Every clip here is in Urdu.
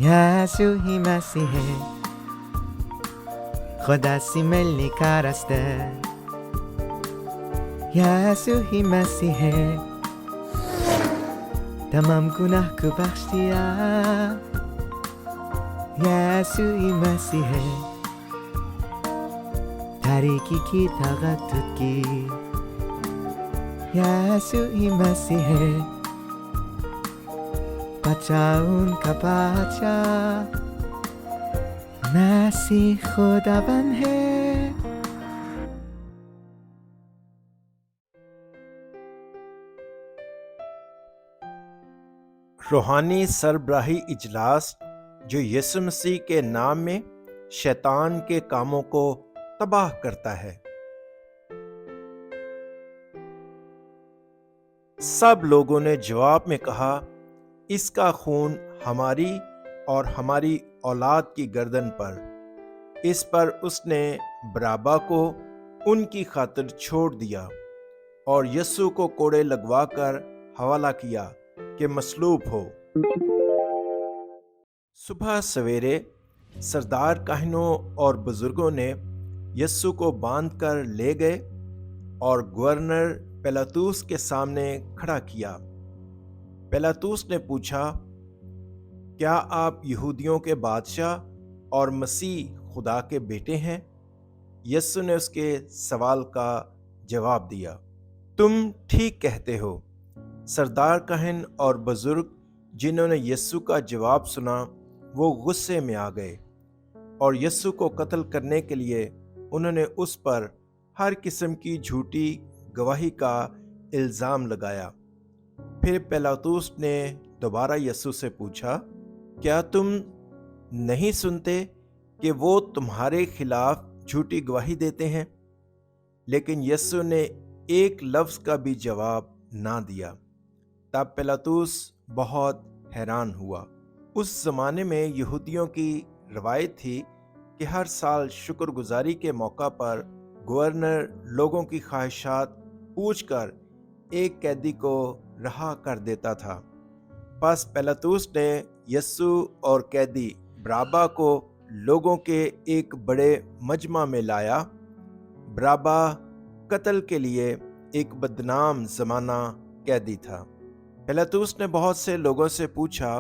یسوع مسیح خدا سی ملی کارسته یسوع مسیح تمام گناه کو بخش دیا یسوع مسیح تاریکی کی طاقت دود کی یسوع مسیح بچا ان کا بچا مسیح خداوند ہے. روحانی سربراہی اجلاس جو یسوع مسیح کے نام میں شیطان کے کاموں کو تباہ کرتا ہے. سب لوگوں نے جواب میں کہا، اس کا خون ہماری اور ہماری اولاد کی گردن پر. اس پر اس نے برابا کو ان کی خاطر چھوڑ دیا اور یسوع کو کوڑے لگوا کر حوالہ کیا کہ مصلوب ہو. صبح سویرے سردار کاہنوں اور بزرگوں نے یسوع کو باندھ کر لے گئے اور گورنر پیلاطوس کے سامنے کھڑا کیا. پیلاطوس نے پوچھا، کیا آپ یہودیوں کے بادشاہ اور مسیح خدا کے بیٹے ہیں؟ یسوع نے اس کے سوال کا جواب دیا، تم ٹھیک کہتے ہو. سردار کاہن اور بزرگ جنہوں نے یسوع کا جواب سنا وہ غصے میں آ گئے اور یسوع کو قتل کرنے کے لیے انہوں نے اس پر ہر قسم کی جھوٹی گواہی کا الزام لگایا. پھر پیلاطوس نے دوبارہ یسوع سے پوچھا، کیا تم نہیں سنتے کہ وہ تمہارے خلاف جھوٹی گواہی دیتے ہیں؟ لیکن یسوع نے ایک لفظ کا بھی جواب نہ دیا. تب پیلاطوس بہت حیران ہوا. اس زمانے میں یہودیوں کی روایت تھی کہ ہر سال شکر گزاری کے موقع پر گورنر لوگوں کی خواہشات پوچھ کر ایک قیدی کو رہا کر دیتا تھا. پس پیلاطوس نے یسوع اور قیدی برابا کو لوگوں کے ایک بڑے مجمع میں لایا. برابا قتل کے لیے ایک بدنام زمانہ قیدی تھا. پیلاطوس نے بہت سے لوگوں سے پوچھا،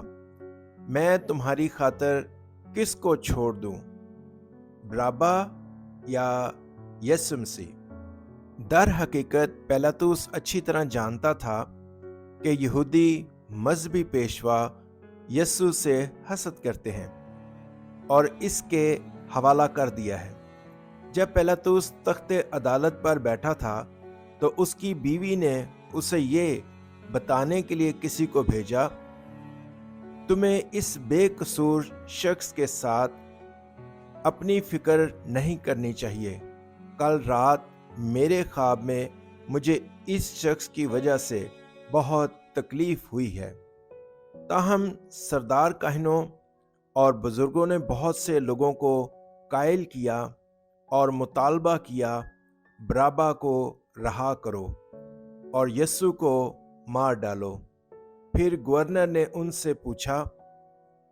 میں تمہاری خاطر کس کو چھوڑ دوں، برابا یا یسوع مسیح؟ در حقیقت پیلاطوس اچھی طرح جانتا تھا کہ یہودی مذہبی پیشوا یسوع سے حسد کرتے ہیں اور اس کے حوالہ کر دیا ہے. جب پیلاطوس تخت عدالت پر بیٹھا تھا تو اس کی بیوی نے اسے یہ بتانے کے لیے کسی کو بھیجا، تمہیں اس بے قصور شخص کے ساتھ اپنی فکر نہیں کرنی چاہیے. کل رات میرے خواب میں مجھے اس شخص کی وجہ سے بہت تکلیف ہوئی ہے. تاہم سردار کاہنوں اور بزرگوں نے بہت سے لوگوں کو قائل کیا اور مطالبہ کیا، برابا کو رہا کرو اور یسوع کو مار ڈالو. پھر گورنر نے ان سے پوچھا،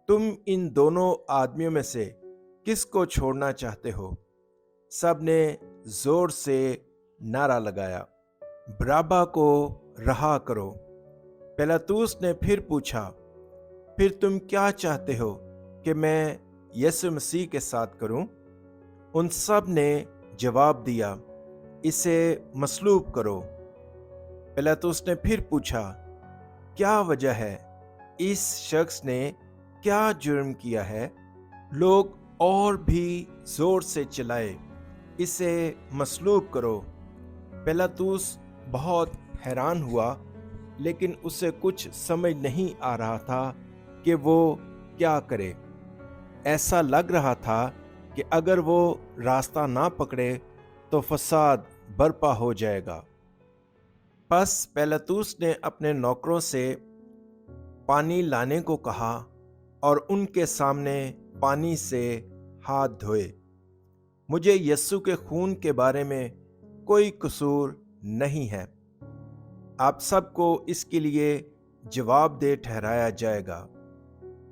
تم ان دونوں آدمیوں میں سے کس کو چھوڑنا چاہتے ہو؟ سب نے زور سے نعرہ لگایا، برابا کو رہا کرو. پیلاطوس نے پھر پوچھا، پھر تم کیا چاہتے ہو کہ میں یسوع مسیح کے ساتھ کروں؟ ان سب نے جواب دیا، اسے مصلوب کرو. پیلاطوس نے پھر پوچھا، کیا وجہ ہے؟ اس شخص نے کیا جرم کیا ہے؟ لوگ اور بھی زور سے چلائے، اسے مصلوب کرو. پیلاطوس بہت حیران ہوا، لیکن اسے کچھ سمجھ نہیں آ رہا تھا کہ وہ کیا کرے. ایسا لگ رہا تھا کہ اگر وہ راستہ نہ پکڑے تو فساد برپا ہو جائے گا. پس پیلاطوس نے اپنے نوکروں سے پانی لانے کو کہا اور ان کے سامنے پانی سے ہاتھ دھوئے. مجھے یسوع کے خون کے بارے میں کوئی قصور نہیں ہے. آپ سب کو اس کے لیے جواب دہ ٹھہرایا جائے گا.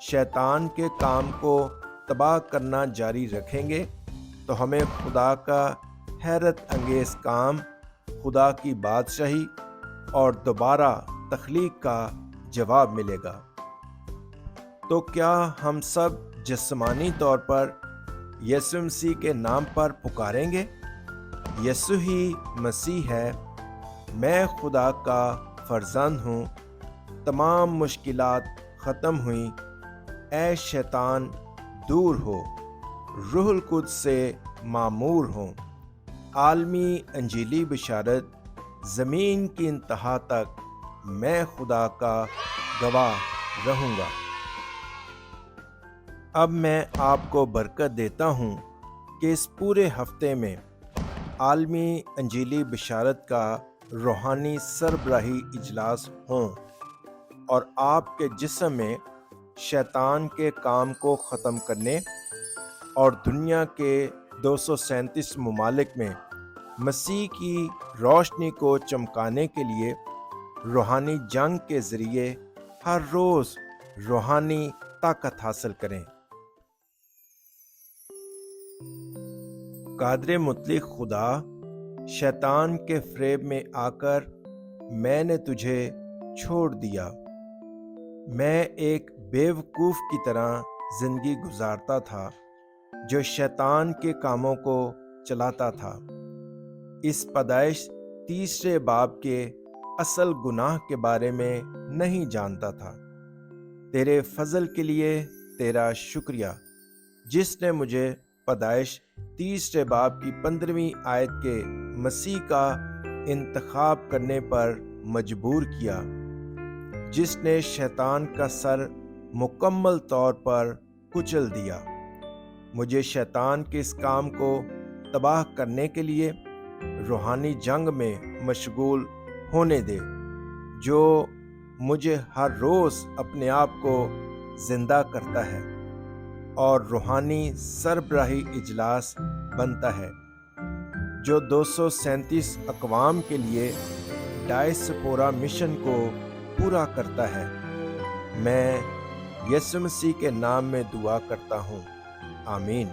شیطان کے کام کو تباہ کرنا جاری رکھیں گے تو ہمیں خدا کا حیرت انگیز کام، خدا کی بادشاہی اور دوبارہ تخلیق کا جواب ملے گا۔ تو کیا ہم سب جسمانی طور پر یسوع مسیح کے نام پر پکاریں گے؟ یسوع ہی مسیح ہے، میں خدا کا فرزند ہوں، تمام مشکلات ختم ہوئیں، اے شیطان دور ہو، روح القدس سے معمور ہوں۔ عالمی انجیلی بشارت، زمین کی انتہا تک میں خدا کا گواہ رہوں گا۔ اب میں آپ کو برکت دیتا ہوں کہ اس پورے ہفتے میں عالمی انجیلی بشارت کا روحانی سربراہی اجلاس ہوں اور آپ کے جسم میں شیطان کے کام کو ختم کرنے اور دنیا کے 237 ممالک میں مسیح کی روشنی کو چمکانے کے لیے روحانی جنگ کے ذریعے ہر روز روحانی طاقت حاصل کریں۔ قادر مطلق خدا، شیطان کے فریب میں آ کر میں نے تجھے چھوڑ دیا۔ میں ایک بیوقوف کی طرح زندگی گزارتا تھا جو شیطان کے کاموں کو چلاتا تھا۔ اس پیدائش 3 باب کے اصل گناہ کے بارے میں نہیں جانتا تھا۔ تیرے فضل کے لیے تیرا شکریہ جس نے مجھے پیدائش 3 باب کی 15ویں آیت کے مسیح کا انتخاب کرنے پر مجبور کیا، جس نے شیطان کا سر مکمل طور پر کچل دیا۔ مجھے شیطان کے اس کام کو تباہ کرنے کے لیے روحانی جنگ میں مشغول ہونے دے، جو مجھے ہر روز اپنے آپ کو زندہ کرتا ہے اور روحانی سربراہی اجلاس بنتا ہے جو 237 اقوام کے لیے ڈائسپورا مشن کو پورا کرتا ہے۔ میں یسوع مسیح کے نام میں دعا کرتا ہوں، آمین۔